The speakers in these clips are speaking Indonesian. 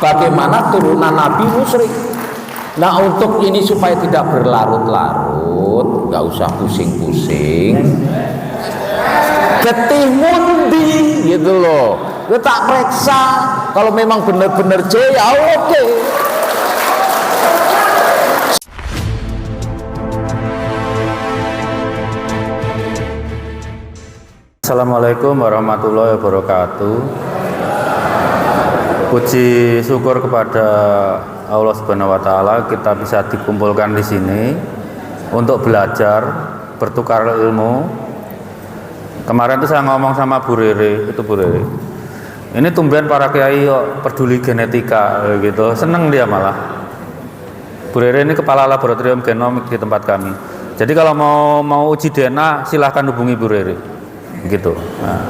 bagaimana turunan Nabi musyrik. Nah, untuk ini supaya tidak berlarut-larut, nggak usah pusing-pusing, getih mundi gitu loh. Kita tak periksa, kalau memang benar-benar J ya oke. Assalamualaikum warahmatullahi wabarakatuh. Puji syukur kepada Allah Subhanahu wa taala kita bisa dikumpulkan di sini untuk belajar, bertukar ilmu. Kemarin itu saya ngomong sama Bu Rere, itu Bu Rere. Ini tumben para kiai peduli genetika gitu, seneng dia malah. Bu Rere ini kepala laboratorium genomik di tempat kami. Jadi kalau mau uji DNA silahkan hubungi Bu Rere. Gitu. Nah.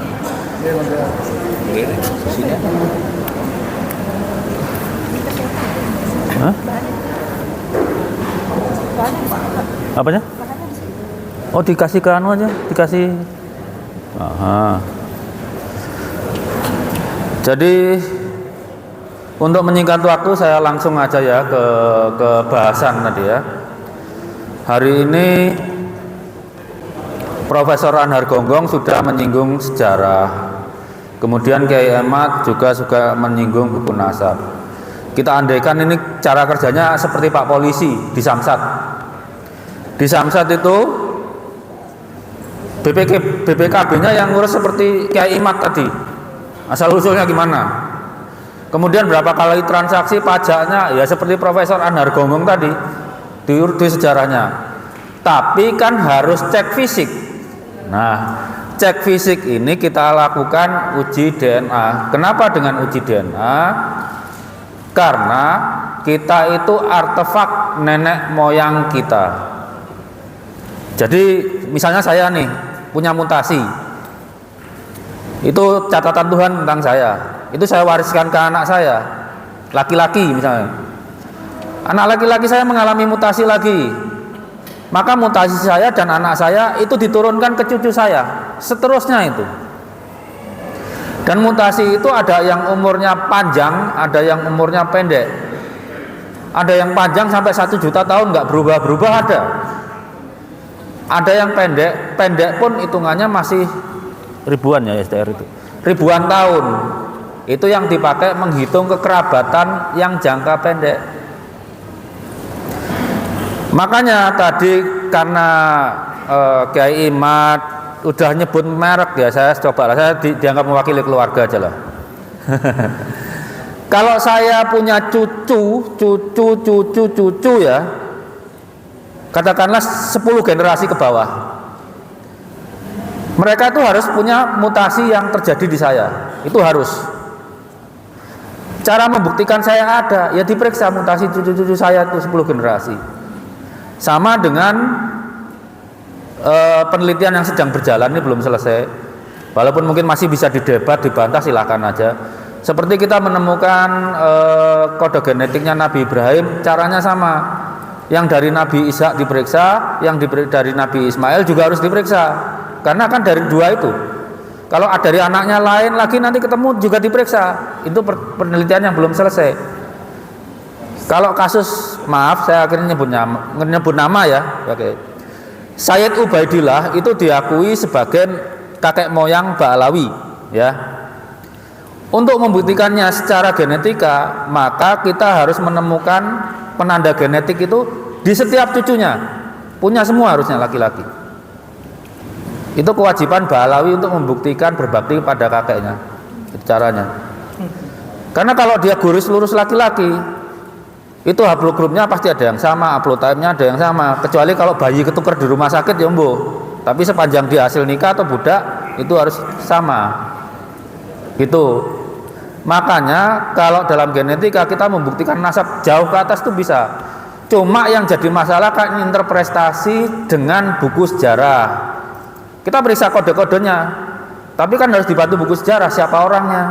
Hah? Apanya? Oh, dikasih ke anu aja, dikasih. Aha. Jadi untuk menyingkat waktu saya langsung aja ya ke bahasan tadi ya. Hari ini Profesor Anhar Gonggong sudah menyinggung sejarah. Kemudian Kiai Ahmad juga suka menyinggung buku nasab. Kita andaikan ini cara kerjanya seperti Pak Polisi di Samsat. Di Samsat itu BPKB-nya yang ngurus seperti Kiai Ahmad tadi. Asal usulnya gimana? Kemudian berapa kali transaksi pajaknya ya seperti Profesor Anhar Gonggong tadi di sejarahnya. Tapi kan harus cek fisik. Nah, cek fisik ini kita lakukan uji DNA. Kenapa dengan uji DNA? Karena kita itu artefak nenek moyang kita. Jadi misalnya saya nih punya mutasi. Itu catatan Tuhan tentang saya. Itu saya wariskan ke anak saya. Laki-laki misalnya. Anak laki-laki saya mengalami mutasi lagi. Maka mutasi saya dan anak saya itu diturunkan ke cucu saya, seterusnya itu. Dan mutasi itu ada yang umurnya panjang, ada yang umurnya pendek. Ada yang panjang sampai 1 juta tahun nggak berubah-berubah ada. Ada yang pendek pun hitungannya masih ribuan ya STR itu. Ribuan tahun. Itu yang dipakai menghitung kekerabatan yang jangka pendek. Makanya tadi karena Kiai Ahmad udah nyebut merek ya, saya cobalah, saya dianggap mewakili keluarga aja lah. Kalau saya punya cucu ya, katakanlah 10 generasi ke bawah, mereka itu harus punya mutasi yang terjadi di saya, itu harus. Cara membuktikan saya ada, ya diperiksa mutasi cucu-cucu saya itu 10 generasi. Sama dengan penelitian yang sedang berjalan ini belum selesai, walaupun mungkin masih bisa didebat, dibantah, silahkan aja. Seperti kita menemukan kode genetiknya Nabi Ibrahim, caranya sama. Yang dari Nabi Ishak diperiksa, yang dari Nabi Ismail juga harus diperiksa, karena kan dari dua itu. Kalau ada dari anaknya lain lagi nanti ketemu juga diperiksa. Itu penelitian yang belum selesai. Kalau kasus, maaf saya akhirnya nyebut nama ya, oke. Sayyid Ubaidillah itu diakui sebagai kakek moyang Ba'alawi ya. Untuk membuktikannya secara genetika, maka kita harus menemukan penanda genetik itu di setiap cucunya. Punya semua harusnya laki-laki. Itu kewajiban Ba'alawi untuk membuktikan berbakti pada kakeknya. Itu caranya. Karena kalau dia gurus lurus laki-laki, itu haplogrupnya pasti ada yang sama, haplotype-nya ada yang sama, kecuali kalau bayi ketuker di rumah sakit ya mbo. Tapi sepanjang dia hasil nikah atau budak itu harus sama. Gitu. Makanya kalau dalam genetika kita membuktikan nasab jauh ke atas itu bisa. Cuma yang jadi masalah kan interpretasi dengan buku sejarah. Kita periksa kode-kodenya, tapi kan harus dibantu buku sejarah siapa orangnya.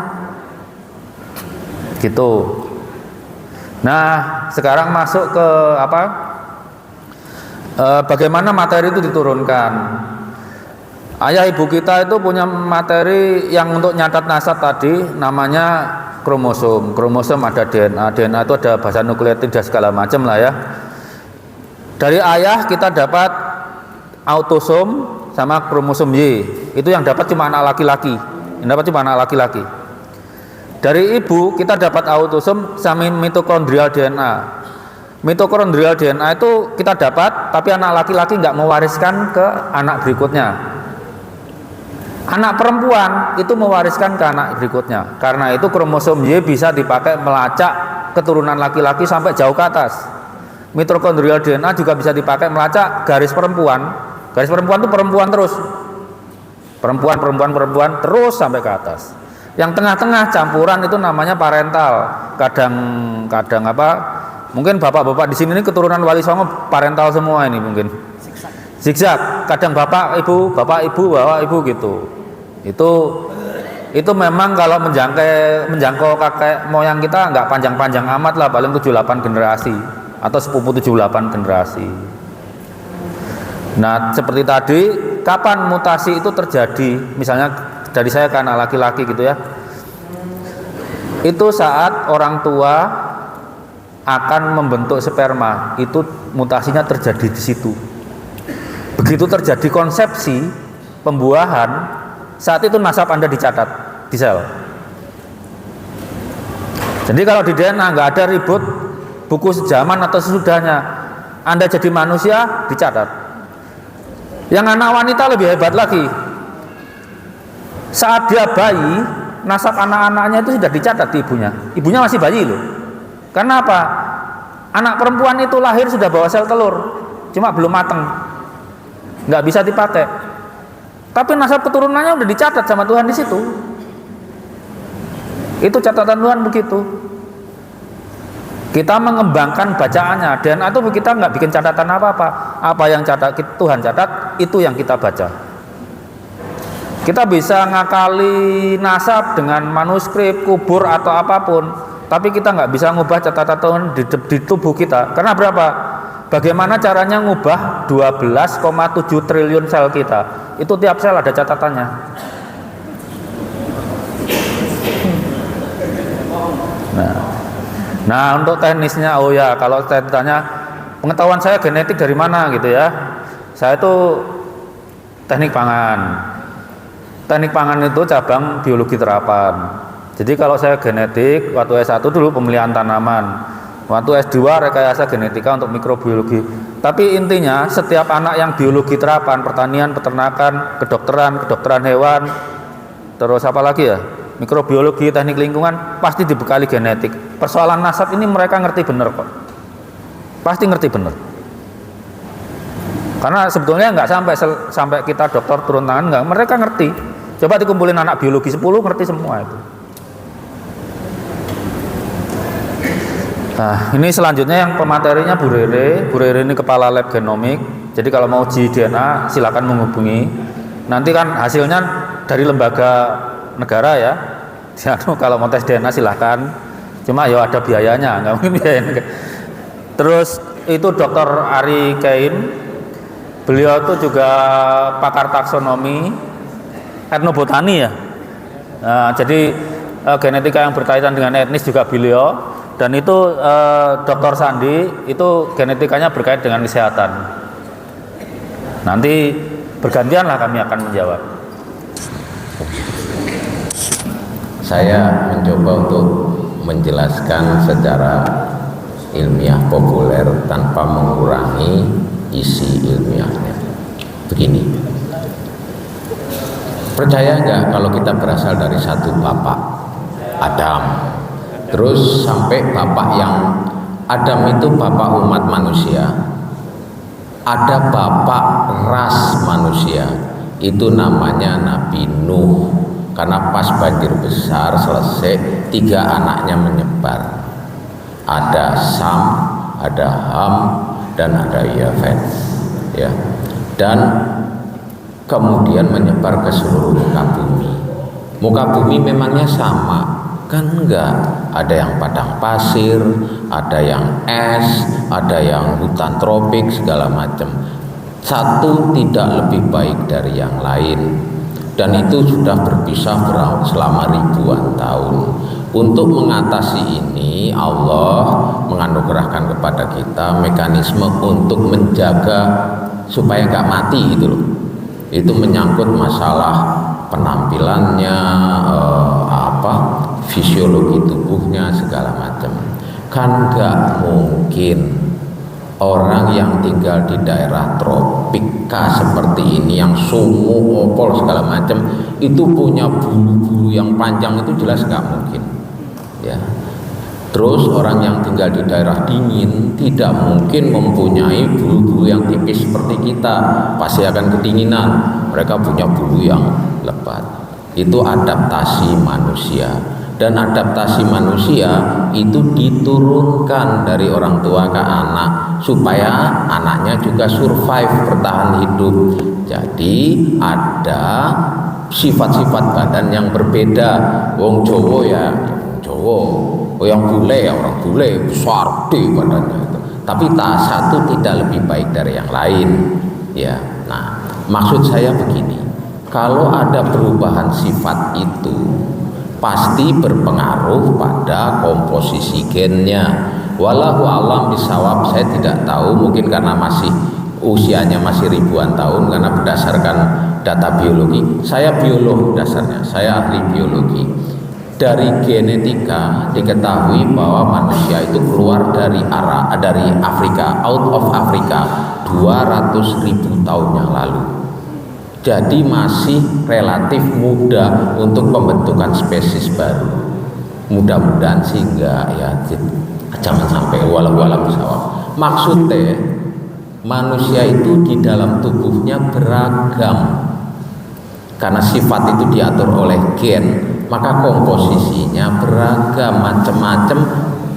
Gitu. Nah, sekarang masuk ke apa? Bagaimana materi itu diturunkan. Ayah ibu kita itu punya materi yang untuk nyatat nasab tadi, namanya kromosom ada DNA itu ada bahasa nukleotida segala macam lah ya. Dari ayah kita dapat autosom sama kromosom Y, itu yang dapat cuma anak laki-laki, Dari ibu kita dapat autosom sama mitokondrial DNA. Mitokondrial DNA itu kita dapat, tapi anak laki-laki nggak mewariskan ke anak berikutnya. Anak perempuan itu mewariskan ke anak berikutnya. Karena itu kromosom Y bisa dipakai melacak keturunan laki-laki sampai jauh ke atas. Mitokondrial DNA juga bisa dipakai melacak garis perempuan. Garis perempuan itu perempuan terus. Perempuan terus sampai ke atas. Yang tengah-tengah campuran itu namanya parental. Kadang apa? Mungkin bapak-bapak di sini ini keturunan Wali Songo parental semua ini mungkin. Zigzag. Kadang bapak ibu gitu. Itu memang kalau menjangkau kakek moyang kita nggak panjang-panjang amat lah, paling 7-8 generasi atau sepupu 7-8 generasi. Nah, seperti tadi, kapan mutasi itu terjadi? Misalnya dari saya ke anak laki-laki gitu ya. Itu saat orang tua akan membentuk sperma, itu mutasinya terjadi di situ. Begitu terjadi konsepsi pembuahan, saat itu nasab Anda dicatat di sel. Jadi kalau di DNA nggak ada ribut buku sejaman atau sesudahnya, Anda jadi manusia dicatat. Yang anak wanita lebih hebat lagi. Saat dia bayi, nasab anak-anaknya itu sudah dicatat di ibunya. Ibunya masih bayi loh. Karena apa? Anak perempuan itu lahir sudah bawa sel telur, cuma belum mateng, nggak bisa dipakai. Tapi nasab keturunannya udah dicatat sama Tuhan di situ. Itu catatan Tuhan begitu. Kita mengembangkan bacaannya. DNA itu kita nggak bikin catatan apa-apa. Apa yang Tuhan catat, itu yang kita baca. Kita bisa ngakali nasab dengan manuskrip, kubur atau apapun, tapi kita nggak bisa ngubah catatan Tuhan di tubuh kita. Karena berapa? Bagaimana caranya ngubah 12,7 triliun sel kita? Itu tiap sel ada catatannya. Nah, untuk teknisnya, oh ya, kalau saya tanya pengetahuan saya genetik dari mana gitu ya. Saya itu teknik pangan. Teknik pangan itu cabang biologi terapan. Jadi kalau saya genetik, waktu S1 dulu pemilihan tanaman, waktu S2 rekayasa genetika untuk mikrobiologi. Tapi intinya setiap anak yang biologi terapan, pertanian, peternakan, kedokteran hewan, terus apa lagi ya, mikrobiologi, teknik lingkungan, pasti dibekali genetik. Persoalan nasab ini mereka ngerti bener kok, pasti ngerti bener. Karena sebetulnya nggak sampai kita dokter turun tangan, nggak, mereka ngerti. Coba dikumpulin anak biologi 10, ngerti semua itu. Nah, ini selanjutnya yang pematerinya Bu Rere. Bu Rere ini kepala lab genomik. Jadi kalau mau uji DNA silakan menghubungi. Nanti kan hasilnya dari lembaga negara ya. Kalau mau tes DNA silakan. Cuma ya ada biayanya, nggak mungkin biayanya. Terus itu Dr. Ari Kain. Beliau itu juga pakar taksonomi, etnobotani ya. Nah, jadi genetika yang berkaitan dengan etnis juga beliau. Dan itu Dr. Sandi itu genetikanya berkait dengan kesehatan. Nanti bergantianlah kami akan menjawab. Saya mencoba untuk menjelaskan secara ilmiah populer tanpa mengurangi isi ilmiahnya. Begini, percaya nggak kalau kita berasal dari satu bapak, Adam, terus sampai bapak yang Adam itu bapak umat manusia, ada bapak ras manusia, itu namanya Nabi Nuh. Karena pas banjir besar selesai, 3 anaknya menyebar, ada Sam, ada Ham, dan ada Yafet, ya. Dan kemudian menyebar ke seluruh muka bumi. Muka bumi memangnya sama? Kan enggak, ada yang padang pasir, ada yang es, ada yang hutan tropik, segala macam. Satu tidak lebih baik dari yang lain, dan itu sudah berpisah selama ribuan tahun. Untuk mengatasi ini Allah menganugerahkan kepada kita mekanisme untuk menjaga supaya nggak mati gitu loh. Itu menyangkut masalah penampilannya, fisiologi tubuhnya segala macam. Kan nggak mungkin orang yang tinggal di daerah tropika seperti ini yang sumur, opol segala macam itu punya bulu-bulu yang panjang, itu jelas nggak mungkin. Ya. Terus orang yang tinggal di daerah dingin tidak mungkin mempunyai bulu-bulu yang tipis seperti kita, pasti akan kedinginan. Mereka punya bulu yang lebat. Itu adaptasi manusia, dan adaptasi manusia itu diturunkan dari orang tua ke anak supaya anaknya juga survive, bertahan hidup. Jadi ada sifat-sifat badan yang berbeda. Wong Jawa ya Jawa, yang bule ya orang bule, besar deh badannya itu. Tapi tak satu tidak lebih baik dari yang lain. Ya, nah maksud saya begini, kalau ada perubahan sifat itu pasti berpengaruh pada komposisi gennya. Wallahu alam bisawab, saya tidak tahu, mungkin karena masih usianya masih ribuan tahun, karena berdasarkan data biologi, saya biolog dasarnya, saya ahli biologi. Dari genetika diketahui bahwa manusia itu keluar dari Afrika, out of Afrika 200.000 tahun yang lalu. Jadi masih relatif muda untuk pembentukan spesies baru. Mudah-mudahan sih enggak ya, jangan sampai walau sawab. Maksudnya manusia itu di dalam tubuhnya beragam. Karena sifat itu diatur oleh gen, maka komposisinya beragam, macam-macam,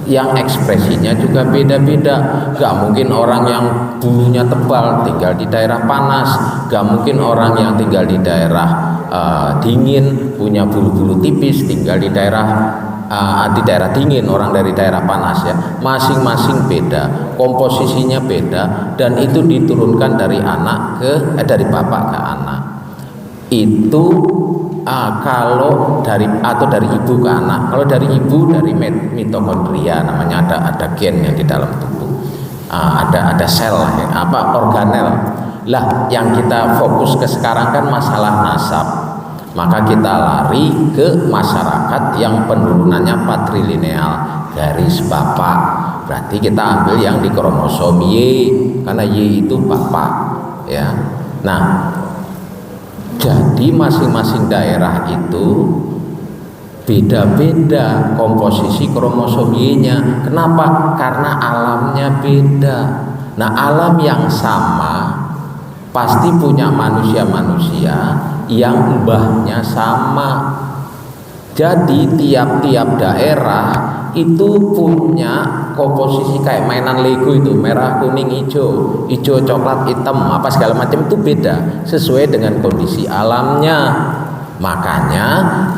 yang ekspresinya juga beda-beda. Gak mungkin orang yang bulunya tebal tinggal di daerah panas, gak mungkin orang yang tinggal di daerah dingin punya bulu-bulu tipis tinggal di daerah dingin, orang dari daerah panas ya. Masing-masing beda, komposisinya beda, dan itu diturunkan dari dari bapak ke anak. Itu kalau dari ibu ke anak. Kalau dari ibu dari mitokondria, namanya ada gen yang di dalam tubuh, ada sel organel lah. Yang kita fokus ke sekarang kan masalah nasab, maka kita lari ke masyarakat yang penurunannya patrilineal, garis bapak. Berarti kita ambil yang di kromosom Y, karena Y itu bapak ya. Nah, jadi masing-masing daerah itu beda-beda komposisi kromosom Y-nya. Kenapa? Karena alamnya beda. Nah, alam yang sama pasti punya manusia-manusia yang mbahnya sama. Jadi tiap-tiap daerah itu punya komposisi kayak mainan Lego itu, merah, kuning, hijau, coklat, hitam, apa segala macam, itu beda sesuai dengan kondisi alamnya. Makanya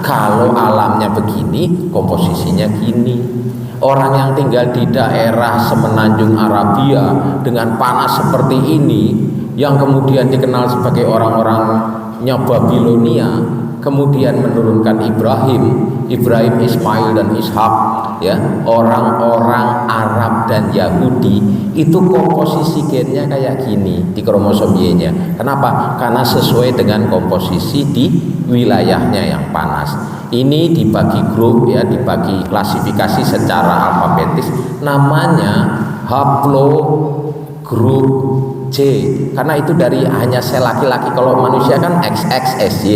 kalau alamnya begini, komposisinya gini. Orang yang tinggal di daerah semenanjung Arabia dengan panas seperti ini, yang kemudian dikenal sebagai orang-orangnya Babilonia, kemudian menurunkan Ibrahim, Ismail dan Ishak, ya, orang-orang Arab dan Yahudi, itu komposisi gennya kayak gini di kromosom Y-nya. Kenapa? Karena sesuai dengan komposisi di wilayahnya yang panas. Ini dibagi grup ya, dibagi klasifikasi secara alfabetis, namanya haplogrup C, karena itu dari hanya sel laki-laki. Kalau manusia kan XXSY,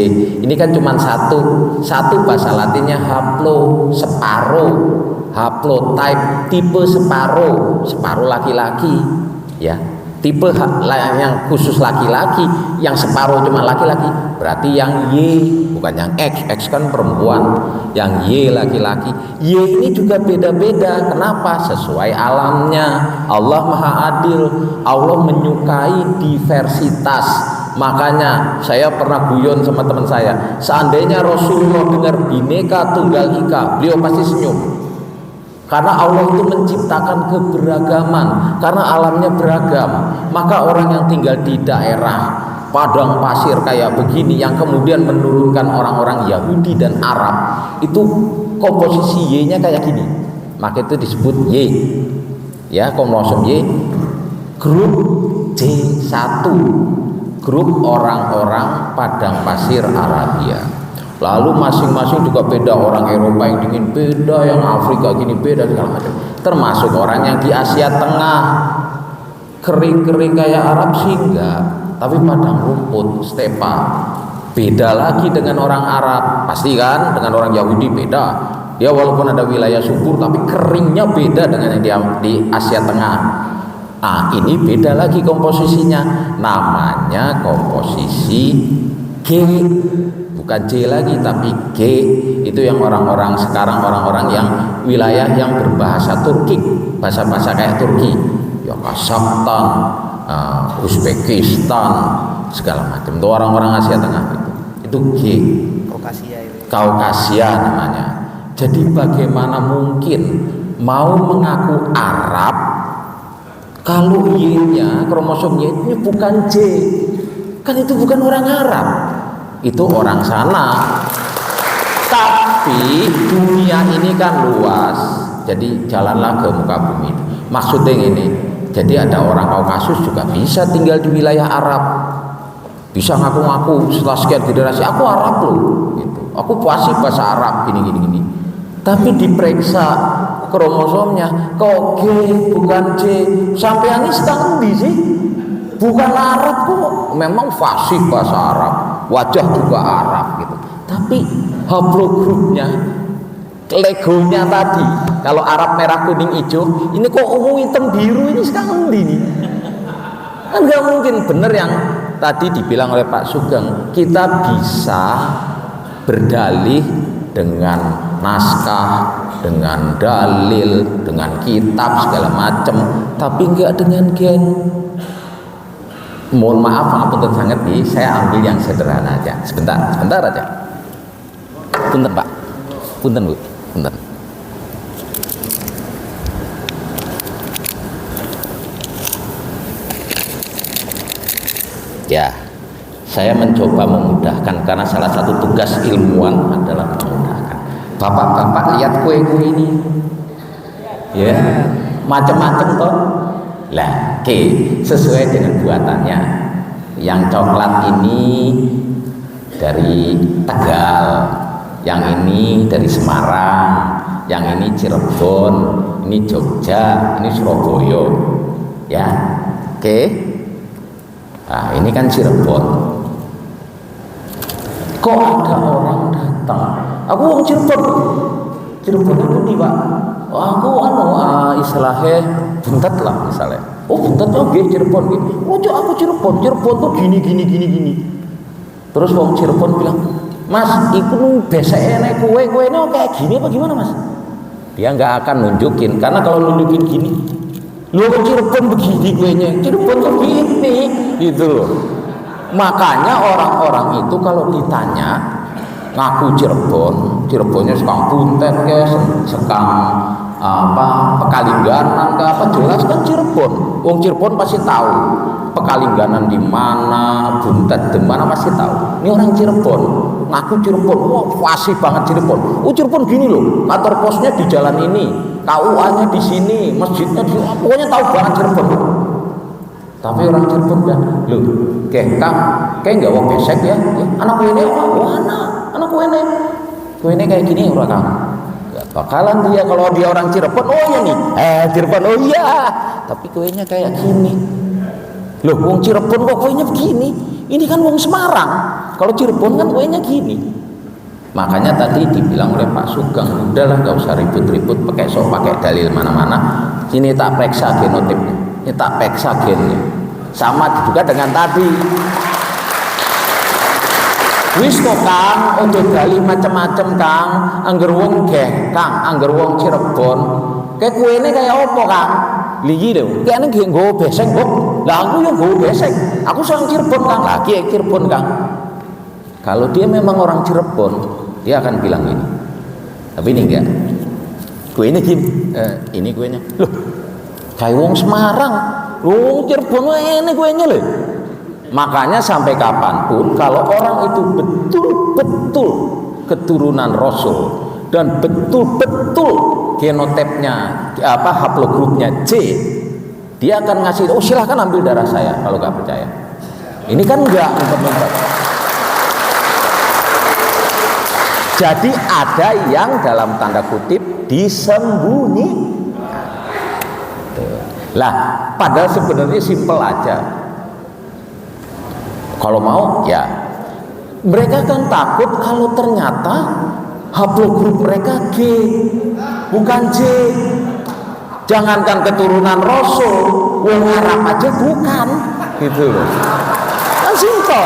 ini kan cuma satu bahasa Latinnya haplo, separuh, haplotype, tipe separuh laki-laki ya. Tipe yang khusus laki-laki, yang separuh cuma laki-laki, berarti yang Y, bukan yang X kan perempuan, yang Y laki-laki. Y ini juga beda-beda. Kenapa? Sesuai alamnya. Allah Maha Adil, Allah menyukai diversitas. Makanya saya pernah guyon sama teman saya, seandainya Rasulullah dengar Bhinneka Tunggal Ika, beliau pasti senyum. Karena Allah itu menciptakan keberagaman, karena alamnya beragam. Maka orang yang tinggal di daerah padang pasir kayak begini, yang kemudian menurunkan orang-orang Yahudi dan Arab, itu komposisi Y-nya kayak gini, maka itu disebut Y. Ya, kromosom Y grup C1, grup orang-orang padang pasir Arabia. Lalu masing-masing juga beda, orang Eropa yang dingin beda, yang Afrika gini beda segala macam. Termasuk orang yang di Asia Tengah kering-kering kayak Arab sih enggak, tapi padang rumput, stepa beda lagi dengan orang Arab, pasti kan. Dengan orang Yahudi beda, dia walaupun ada wilayah subur tapi keringnya beda dengan yang di Asia Tengah. Nah, ini beda lagi komposisinya, namanya komposisi G, bukan J lagi tapi G. Itu yang orang-orang sekarang, orang-orang yang wilayah yang berbahasa Turki, bahasa-bahasa kayak Turki, ya Kazakhstan, Uzbekistan, segala macam. Itu orang-orang Asia Tengah itu G, Kaukasia namanya. Jadi bagaimana mungkin mau mengaku Arab kalau Y-nya, kromosom Y-nya bukan J? Kan itu bukan orang Arab, itu orang sana. Tapi dunia ini kan luas, jadi jalanlah ke muka bumi. Maksudnya ini, jadi ada orang Kaukasus juga bisa tinggal di wilayah Arab, bisa ngaku-ngaku setelah sekian generasi aku Arab loh, gitu. Aku fasih bahasa Arab gini. Tapi diperiksa kromosomnya kok G bukan J, sampean ini sedang di sih, bukan Arab kok, memang fasih bahasa Arab, wajah juga Arab gitu. Tapi haplogrupnya, legonya tadi, kalau Arab merah kuning hijau, ini kok ungu hitam biru, ini sekarang ini kan nggak mungkin. Bener yang tadi dibilang oleh Pak Sugeng, kita bisa berdalih dengan naskah, dengan dalil, dengan kitab segala macam, tapi enggak dengan gen. Mohon maaf, ngapunten sangat nih, saya ambil yang sederhana aja. Sebentar aja. Punten Pak, punten Bu, punten. Ya, saya mencoba memudahkan karena salah satu tugas ilmuwan adalah memudahkan. Bapak-bapak lihat kue-kue ini, ya, macam-macam toh. Lah, oke, sesuai dengan buatannya. Yang coklat ini dari Tegal, yang ini dari Semarang, yang ini Cirebon, ini Jogja, ini Surabaya, ya, oke. Nah, ini kan Cirebon. Kok ada orang datang? Aku orang Cirebon. Cirebon itu nih Pak. Aku istilahnya buntet lah misalnya. Oh buntet oke Cirebon gitu. Oh aku Cirebon tuh gini. Terus orang Cirebon bilang, Mas, itu biasanya naik kue ini kayak gini apa gimana Mas? Dia nggak akan nunjukin, karena kalau nunjukin gini, lu Cirebon begini kuenya, Cirebon tuh gini, gitu loh. Makanya orang-orang itu kalau ditanya ngaku Cirebonnya sekang Punten guys, sekang Pekalingganan apa jelas kan Cirebon. Wong Cirebon pasti tahu Pekalingganan di mana, Buntet di mana pasti tahu. Ini orang Cirebon ngaku Cirebon, wah fasih banget Cirebon. Oh Cirebon gini loh, kantor posnya di jalan ini, KUA-nya di sini, masjidnya di sini, pokoknya tahu banget Cirebon. Tapi orang Cirebon bilang, loh, kayak nggak mau besek ya, anak gue ini, anak gue ini kayak gini orang Kang. Gak bakalan dia kalau dia orang Cirebon, oh ya nih, Cirebon, oh iya, tapi kuenya kayak gini. Loh, wong Cirebon kok kuenya begini? Ini kan wong Semarang. Kalau Cirebon kan kuenya gini. Makanya tadi dibilang oleh Pak Sugeng, udahlah nggak usah ribut-ribut, pakai dalil mana-mana. Sini tak periksa genotipnya, ini tak periksa gennya. Sama juga dengan tadi. Wis kok Kang, untuk dalil macam-macam Kang, angger wong Kang, angger wong Cirebon. Kayak kuene kayak opo Kang? Ligi lho, kayaknya gak nggawa besek kok. Lah aku yang nggawa besek. Aku sang Cirebon Kang, lagi Cirebon Kang. Kalau dia memang orang Cirebon, dia akan bilang ini. Tapi ini enggak. Kuenya gini, ini kuenya. Loh, kayak wong Semarang. Wong Cirebon ini kuenya lho. Makanya sampai kapanpun kalau orang itu betul-betul keturunan Rasul dan betul-betul genotipnya haplogrupnya C, dia akan ngasih, oh silahkan ambil darah saya kalau nggak percaya. Ini kan enggak ngumpet-ngumpet. Jadi ada yang dalam tanda kutip disembunyi. Lah, padahal sebenarnya simpel aja. Kalau mau ya, mereka kan takut kalau ternyata haplogrup mereka G bukan J. Jangankan keturunan Rasul, wong Arab aja bukan, gitu loh. Kan simpel.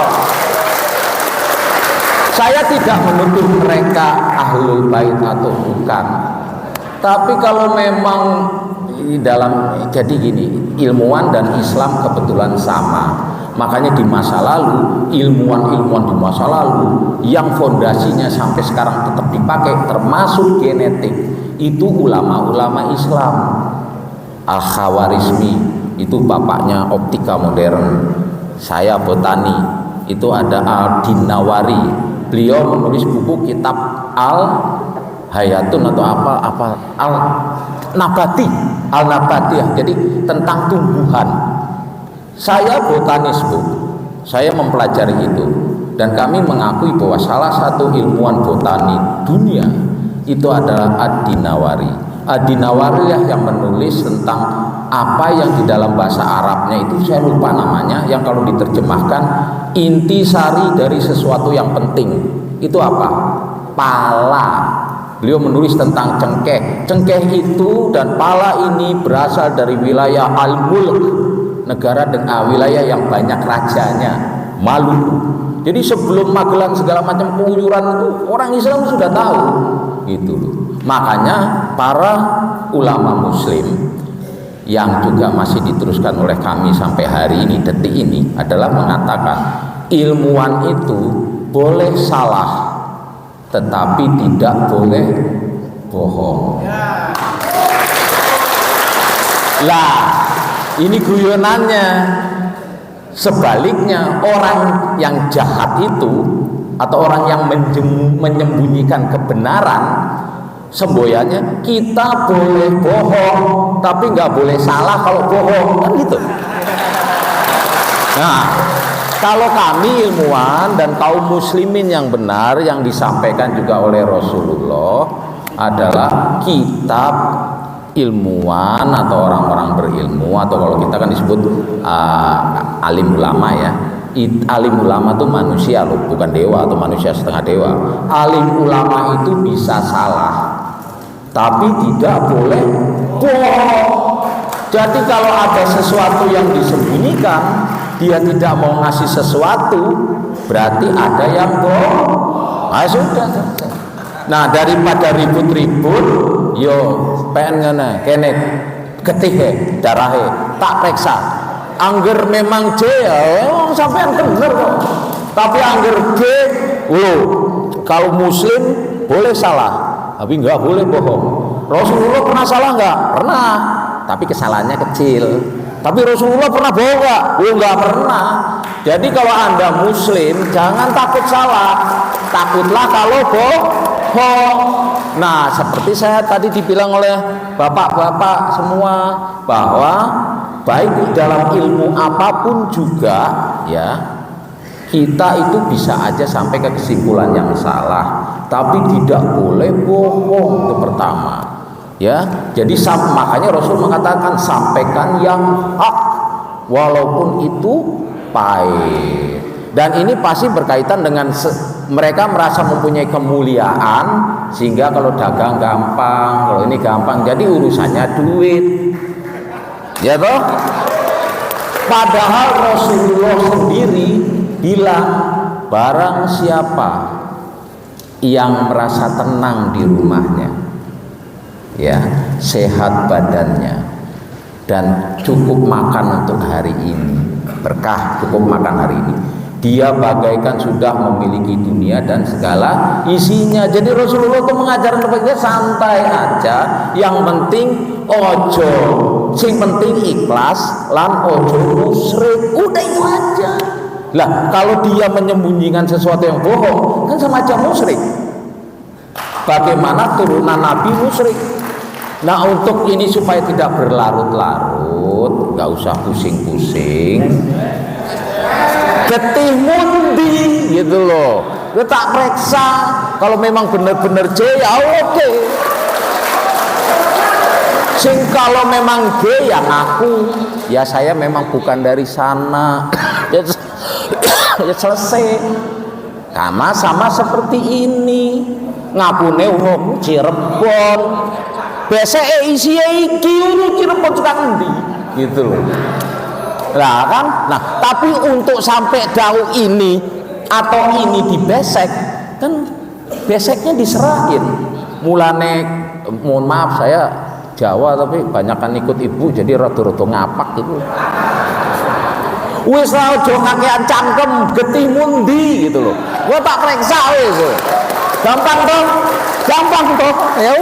Saya tidak menuduh mereka ahlul bait atau bukan. Tapi kalau memang jadi gini, ilmuwan dan Islam kebetulan sama. Makanya di masa lalu, ilmuwan-ilmuwan di masa lalu yang fondasinya sampai sekarang tetap dipakai, termasuk genetik, itu ulama-ulama Islam. Al-Khawarizmi itu bapaknya optika modern. Saya botani, itu ada Al-Dinawari. Beliau menulis buku kitab Al-Hayatun atau Al-Nabati ya. Jadi tentang tumbuhan. Saya botanis, Bu. Saya mempelajari itu dan kami mengakui bahwa salah satu ilmuwan botani dunia itu adalah Ad-Dinawari. Ad-Dinawari yang menulis tentang apa yang di dalam bahasa Arabnya itu saya lupa namanya, yang kalau diterjemahkan intisari dari sesuatu yang penting. Itu apa? Pala. Beliau menulis tentang cengkeh. Cengkeh itu dan pala ini berasal dari wilayah Al-Mulk, negara dengan wilayah yang banyak rajanya, Maluku. Jadi sebelum Magelang segala macam keluyuran itu orang Islam sudah tahu gitu loh. Makanya para ulama muslim yang juga masih diteruskan oleh kami sampai hari ini, detik ini, adalah mengatakan ilmuwan itu boleh salah tetapi tidak boleh bohong. Lah, ini guyonannya. Sebaliknya, orang yang jahat itu atau orang yang menyembunyikan kebenaran, semboyannya kita boleh bohong tapi nggak boleh salah kalau bohong, kan gitu. Nah, kalau kami ilmuwan dan kaum muslimin yang benar yang disampaikan juga oleh Rasulullah adalah kitab ilmuwan atau orang-orang berilmu, atau kalau kita kan disebut alim ulama ya. Alim ulama itu manusia loh, bukan dewa atau manusia setengah dewa. Alim ulama itu bisa salah tapi tidak boleh bohong. Jadi kalau ada sesuatu yang disembunyikan, dia tidak mau ngasih sesuatu, berarti ada yang bohong. Nah, sudah selesai. Nah, daripada ribut-ribut, yo pengen kene getih darahe tak periksa. Angger memang C, sampean bener kok. Tapi angger G, kalau muslim boleh salah, tapi nggak boleh bohong. Rasulullah pernah salah nggak? Pernah, tapi kesalahannya kecil. Tapi Rasulullah pernah bohong nggak? Nggak pernah. Jadi kalau Anda muslim, jangan takut salah, takutlah kalau bohong. Nah, seperti saya tadi dibilang oleh bapak-bapak semua, bahwa baik dalam ilmu apapun juga ya, kita itu bisa aja sampai ke kesimpulan yang salah, tapi tidak boleh bohong. Itu pertama ya. Jadi makanya Rasul mengatakan sampaikan yang hak walaupun itu pahit. Dan ini pasti berkaitan dengan mereka merasa mempunyai kemuliaan, sehingga kalau dagang gampang, kalau ini gampang, jadi urusannya duit ya toh. Padahal Rasulullah sendiri bilang, barang siapa yang merasa tenang di rumahnya ya, sehat badannya dan cukup makan untuk hari ini, berkah cukup makan hari ini, dia bagaikan sudah memiliki dunia dan segala isinya. Jadi Rasulullah itu mengajarkan kepada kita santai aja, yang penting ojo, sing penting ikhlas lan ojo musyrik, udah itu aja. Lah kalau dia menyembunyikan sesuatu yang bohong, kan sama aja musyrik. bagaimana turunan Nabi musyrik. Nah, untuk ini supaya tidak berlarut-larut, nggak usah pusing-pusing, getih mundi gitu loh. Kita tak periksa, kalau memang benar-benar J ya oke. Sing kalau memang G ya ngaku, ya saya memang bukan dari sana. Ya, ya selesai. Sama seperti ini. Ngapune wong Cirebon. Beseke isi iki Cirebon tekan endi? Gitu loh. Nah kan, nah tapi untuk sampai jauh ini atau ini dibesek, kan beseknya diserahin. Mulane mohon maaf saya Jawa tapi banyakan ikut ibu jadi rada-rada ngapak gitu. Wis ra aja kakean cangkem, getih mundi gitu loh. Gua tak periksa wis. Gampang toh? Gampang toh? Ya.